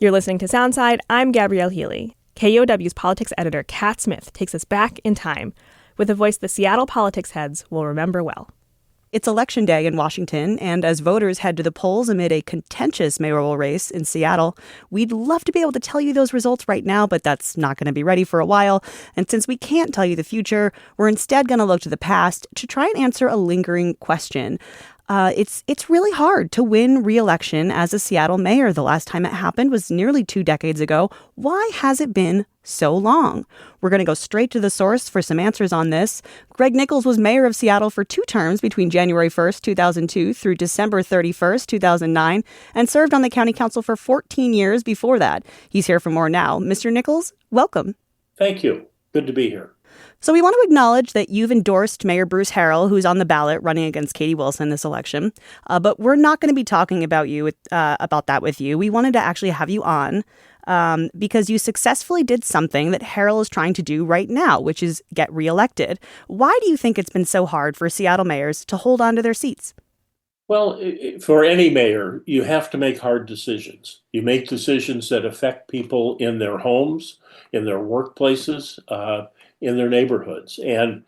You're listening to Soundside. I'm Gabrielle Healy. KUOW's politics editor Kat Smith takes us back in time with a voice the Seattle politics heads will remember well. It's Election Day in Washington, and as voters head to the polls amid a contentious mayoral race in Seattle, we'd love to be able to tell you those results right now, but that's not going to be ready for a while. And since we can't tell you the future, we're instead going to look to the past to try and answer a lingering question. It's really hard to win re-election as a Seattle mayor. The last time it happened was nearly 2 decades ago. Why has it been so long? We're going to go straight to the source for some answers on this. Greg Nickels was mayor of Seattle for 2 terms between January 1st, 2002 through December 31st, 2009, and served on the county council for 14 years before that. He's here for more now. Mr. Nickels, welcome. Thank you. Good to be here. So we want to acknowledge that you've endorsed Mayor Bruce Harrell, who's on the ballot running against Katie Wilson this election. But we're not going to be talking about that with you. We wanted to actually have you on because you successfully did something that Harrell is trying to do right now, which is get reelected. Why do you think it's been so hard for Seattle mayors to hold on to their seats? Well, for any mayor, you have to make hard decisions. You make decisions that affect people in their homes, in their workplaces, in their neighborhoods. And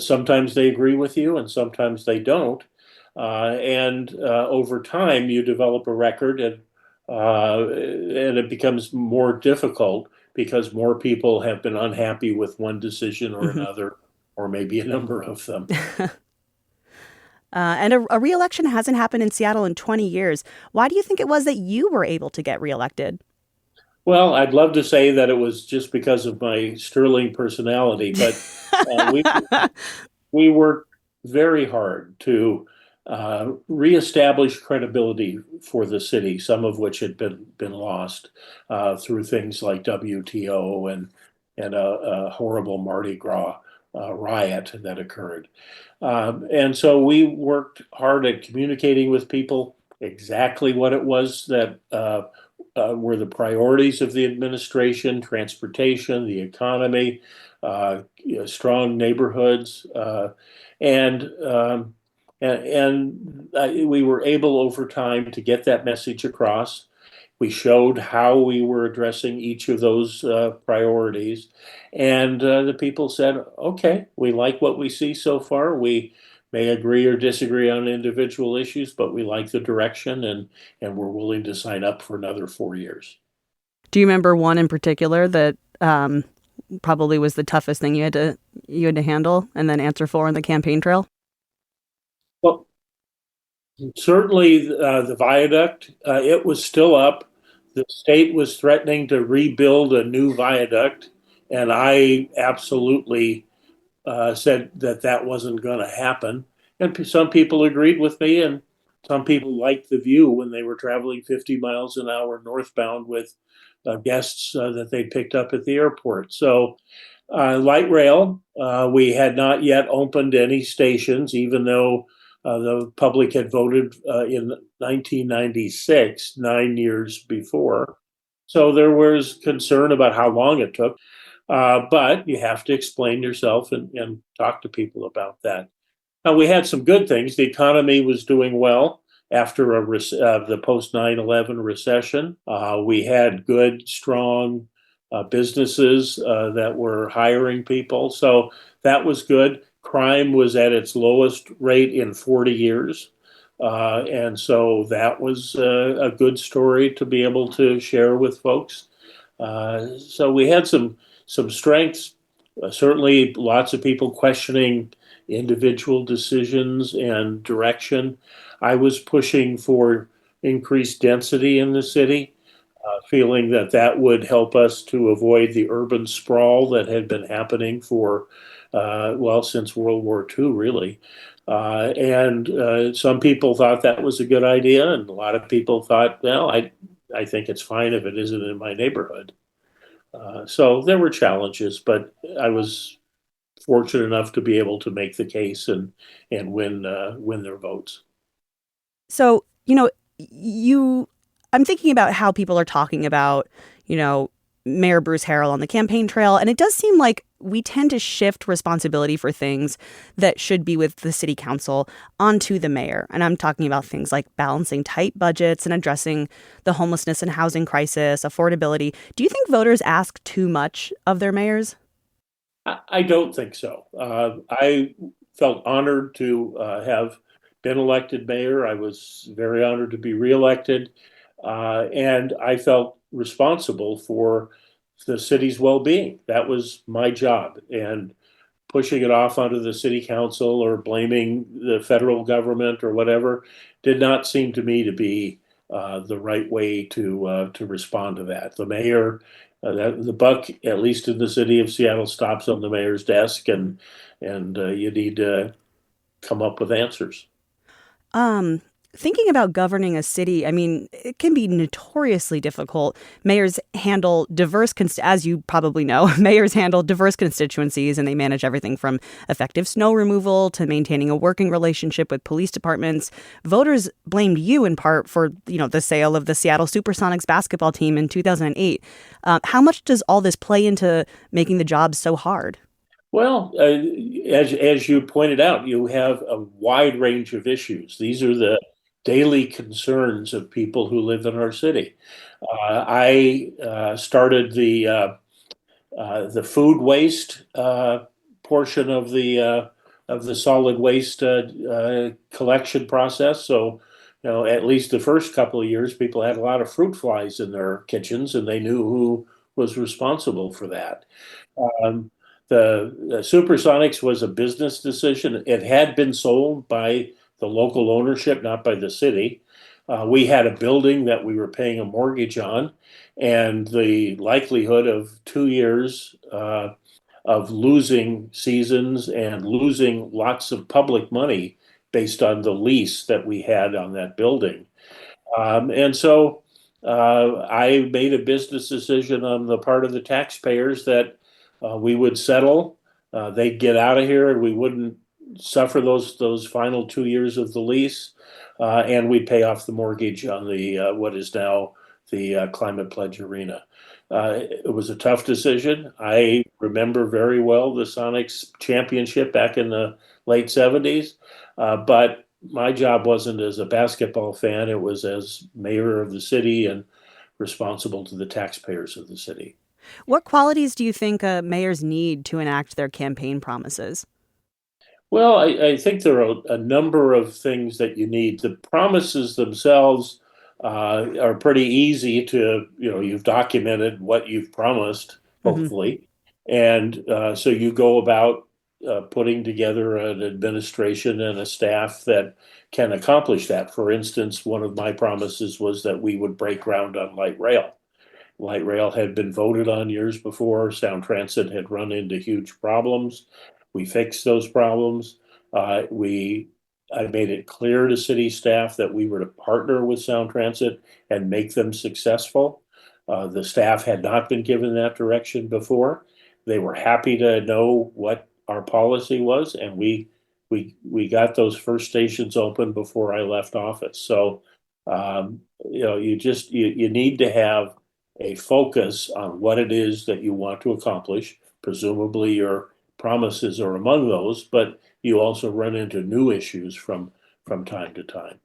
sometimes they agree with you and sometimes they don't. And over time, you develop a record and it becomes more difficult because more people have been unhappy with one decision or another, or maybe a number of them. And a re-election hasn't happened in Seattle in 20 years. Why do you think it was that you were able to get reelected? Well, I'd love to say that it was just because of my sterling personality, but we worked very hard to reestablish credibility for the city, some of which had been lost through things like WTO and a horrible Mardi Gras riot that occurred. And so we worked hard at communicating with people exactly what it was that were the priorities of the administration: transportation, the economy, strong neighborhoods, and we were able over time to get that message across. We showed how we were addressing each of those priorities, and the people said, "Okay, we like what we see so far. We may agree or disagree on individual issues, but we like the direction, and we're willing to sign up for another 4 years." Do you remember one in particular that probably was the toughest thing you had to handle and then answer for on the campaign trail? Well, certainly the viaduct, it was still up. The state was threatening to rebuild a new viaduct, and I absolutely said that wasn't going to happen. And some people agreed with me, and some people liked the view when they were traveling 50 miles an hour northbound with guests that they picked up at the airport. So light rail, we had not yet opened any stations, even though the public had voted in 1996, 9 years before. So there was concern about how long it took. But you have to explain yourself and talk to people about that. Now, we had some good things. The economy was doing well after the post 9/11 recession. We had good, strong businesses that were hiring people. So that was good. Crime was at its lowest rate in 40 years. And so that was a good story to be able to share with folks. So we had some strengths. Certainly, lots of people questioning individual decisions and direction. I was pushing for increased density in the city, feeling that would help us to avoid the urban sprawl that had been happening for, since World War II, really. And some people thought that was a good idea, and a lot of people thought, well, I think it's fine if it isn't in my neighborhood. So there were challenges, but I was fortunate enough to be able to make the case and win their votes. So, I'm thinking about how people are talking about, Mayor Bruce Harrell on the campaign trail. And it does seem like we tend to shift responsibility for things that should be with the city council onto the mayor. And I'm talking about things like balancing tight budgets and addressing the homelessness and housing crisis, affordability. Do you think voters ask too much of their mayors? I don't think so. I felt honored to have been elected mayor. I was very honored to be reelected. And I felt responsible for the city's well-being. That was my job. And pushing it off onto the city council or blaming the federal government or whatever did not seem to me to be the right way to respond to that. The mayor, the buck, at least in the city of Seattle, stops on the mayor's desk, and you need to come up with answers. Um, Thinking about governing a city, I mean, it can be notoriously difficult. Mayors handle as you probably know, mayors handle diverse constituencies, and they manage everything from effective snow removal to maintaining a working relationship with police departments. Voters blamed you in part for, the sale of the Seattle Supersonics basketball team in 2008. How much does all this play into making the job so hard? Well, as you pointed out, you have a wide range of issues. These are the daily concerns of people who live in our city. I started the food waste portion of the solid waste collection process. So, at least the first couple of years, people had a lot of fruit flies in their kitchens, and they knew who was responsible for that. Um, the Supersonics was a business decision. It had been sold by the local ownership, not by the city. We had a building that we were paying a mortgage on, and the likelihood of 2 years of losing seasons and losing lots of public money based on the lease that we had on that building. And so I made a business decision on the part of the taxpayers that we would settle. They'd get out of here, and we wouldn't suffer those final 2 years of the lease, and we'd pay off the mortgage on the what is now the Climate Pledge Arena. It was a tough decision. I remember very well the Sonics championship back in the late 70s, but my job wasn't as a basketball fan, it was as mayor of the city and responsible to the taxpayers of the city. What qualities do you think mayors need to enact their campaign promises? Well, I think there are a number of things that you need. The promises themselves are pretty easy to, you've documented what you've promised, Hmm. hopefully. And so you go about putting together an administration and a staff that can accomplish that. For instance, one of my promises was that we would break ground on light rail. Light rail had been voted on years before. Sound Transit had run into huge problems. We fixed those problems. We I made it clear to city staff that we were to partner with Sound Transit and make them successful. The staff had not been given that direction before. They were happy to know what our policy was, and we got those first stations open before I left office. So, you need to have a focus on what it is that you want to accomplish. Presumably, your promises are among those, but you also run into new issues from time to time.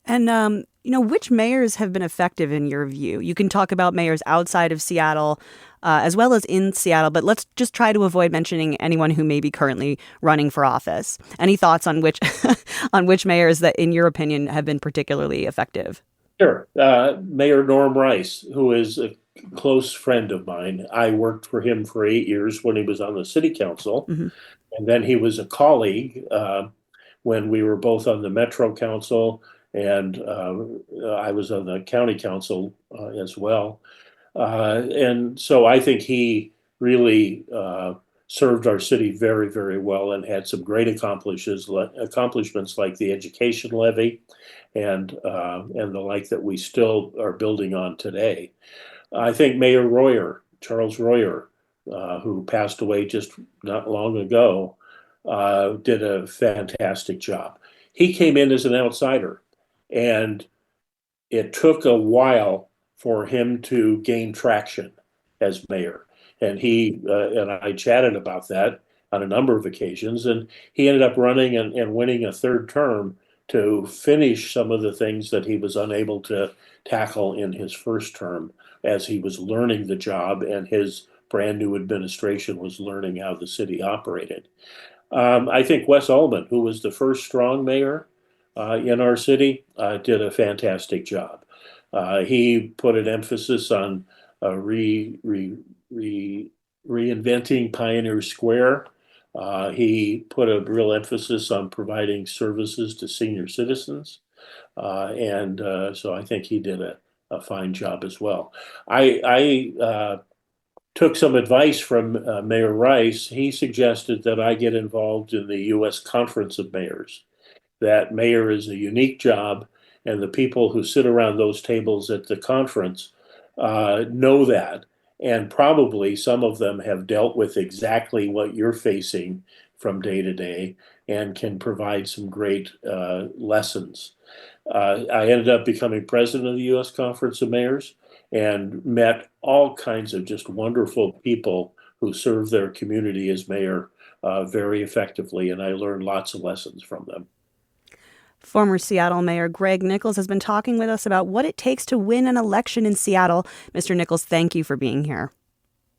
And, which mayors have been effective in your view? You can talk about mayors outside of Seattle as well as in Seattle, but let's just try to avoid mentioning anyone who may be currently running for office. Any thoughts on which on which mayors that, in your opinion, have been particularly effective? Sure. Mayor Norm Rice, who is a close friend of mine, I worked for him for 8 years when he was on the city council, Hmm. and then he was a colleague when we were both on the Metro Council, and I was on the County Council as well. And so I think he really served our city very, very well and had some great accomplishments like the education levy and the like that we still are building on today. I think Mayor Royer, Charles Royer, who passed away just not long ago, did a fantastic job. He came in as an outsider, and it took a while for him to gain traction. as mayor. And he and I chatted about that on a number of occasions. And he ended up running and winning a third term to finish some of the things that he was unable to tackle in his first term as he was learning the job and his brand new administration was learning how the city operated. I think Wes Ullman, who was the first strong mayor in our city, did a fantastic job. He put an emphasis on reinventing Pioneer Square. He put a real emphasis on providing services to senior citizens. And so I think he did a fine job as well. I took some advice from Mayor Rice. He suggested that I get involved in the U.S. Conference of Mayors. That mayor is a unique job, and the people who sit around those tables at the conference know that. And probably some of them have dealt with exactly what you're facing from day to day and can provide some great lessons. I ended up becoming president of the U.S. Conference of Mayors and met all kinds of just wonderful people who serve their community as mayor very effectively, and I learned lots of lessons from them. Former Seattle Mayor Greg Nickels has been talking with us about what it takes to win an election in Seattle. Mr. Nickels, thank you for being here.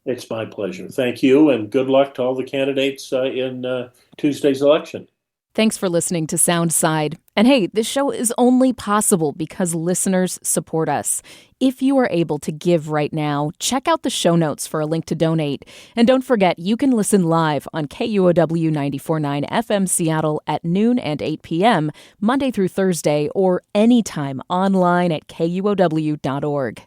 It's my pleasure. Thank you, and good luck to all the candidates in Tuesday's election. Thanks for listening to Soundside. And hey, this show is only possible because listeners support us. If you are able to give right now, check out the show notes for a link to donate. And don't forget, you can listen live on KUOW 94.9 FM Seattle at noon and 8 p.m., Monday through Thursday, or anytime online at KUOW.org.